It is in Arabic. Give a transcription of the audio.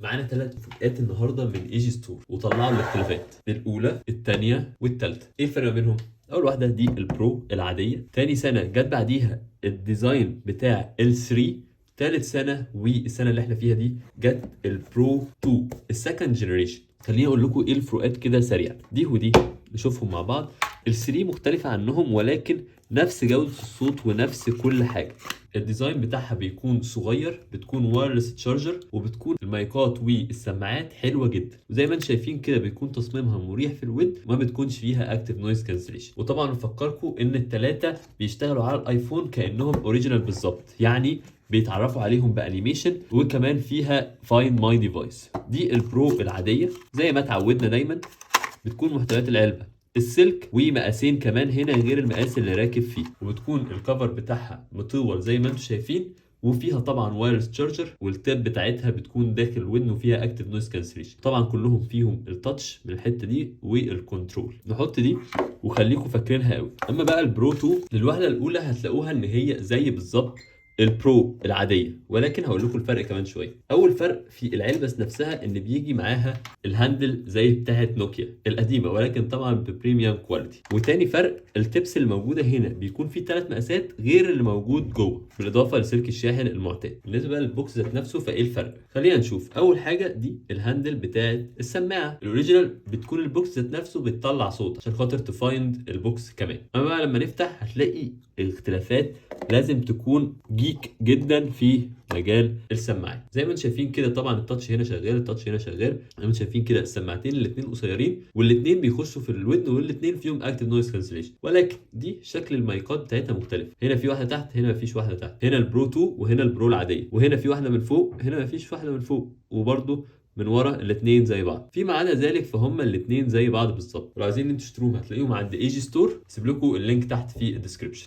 معانا 3 مفاجآت النهارده من ايجي ستور وطلعوا الاختلافات الاولى الثانيه والثالثه. ايه الفرق بينهم؟ اول واحده دي البرو العاديه، تاني سنه جت بعديها الديزاين بتاع ال3، تالت سنه والسنه اللي احنا فيها دي جت البرو 2 السكند جنريشن. خليني اقول لكم ايه الفروقات كده سريعا، دي ودي نشوفهم مع بعض. ال3 مختلفه عنهم ولكن نفس جوده الصوت ونفس كل حاجه. الديزاين بتاعها بيكون صغير، بتكون وايرلس تشارجر، وبتكون المايكات والسماعات حلوه جدا، وزي ما انتم شايفين كده بيكون تصميمها مريح في الود وما بتكونش فيها اكتف نويز كانسليشن. وطبعا بفكركم ان الثلاثه بيشتغلوا على الايفون كانهم اوريجينال بالظبط، يعني بيتعرفوا عليهم بانيميشن، وكمان فيها فايند ماي ديفايس. دي البرو العاديه زي ما اتعودنا دايما، بتكون محتويات العلبه السلك ومقاسين كمان هنا غير المقاس اللي راكب فيه، وبتكون الكفر بتاعها مطول زي ما انتم شايفين، وفيها طبعا وايرلس تشارجر، والتاب بتاعتها بتكون داخل الودن وفيها اكتف نويز كانسليشن. طبعا كلهم فيهم التاتش من الحته دي والكنترول. نحط دي وخليكم فاكرينها قوي. اما بقى البرو 2 للوهله الاولى هتلاقوها ان هي زي بالظبط البرو العاديه، ولكن هقول لكم الفرق كمان شويه. اول فرق في العلبه نفسها ان بيجي معاها الهاندل زي بتاعه نوكيا القديمه، ولكن طبعا ببريميوم كواليتي. وتاني فرق التبس اللي موجوده هنا بيكون في 3 مقاسات غير اللي موجود جوه، بالاضافه لسلك الشاحن المعتاد. بالنسبه للبوكس ذات نفسه فايه الفرق؟ خلينا نشوف. اول حاجه دي الهاندل بتاعه السماعه الاوريجينال، بتكون البوكس ذات نفسه بتطلع صوت عشان خاطر تفايند البوكس كمان. اما بقى لما نفتح هتلاقي الاختلافات لازم تكون جيك جدا في مجال السماعات. زي ما انتم شايفين كده طبعا التاتش هنا شغال، التاتش هنا شغال. زي ما انتم شايفين كده السماعتين الاثنين قصيرين، والاثنين بيخشوا في الودن، والاثنين فيهم اكتف نويز كانسليشن. ولكن دي شكل المايكات بتاعتها مختلف، هنا في واحده تحت، هنا مفيش واحده تحت. هنا البرو 2 وهنا البرو العاديه، وهنا في واحده من فوق، هنا مفيش واحده من فوق. وبرده من ورا الاثنين زي بعض. فيما عدا ذلك فهم الاثنين زي بعض بالظبط. لو عايزين انتوا تشتروهم هتلاقيهم عند ايجي ستور، سيب لكم اللينك تحت في الديسكربشن.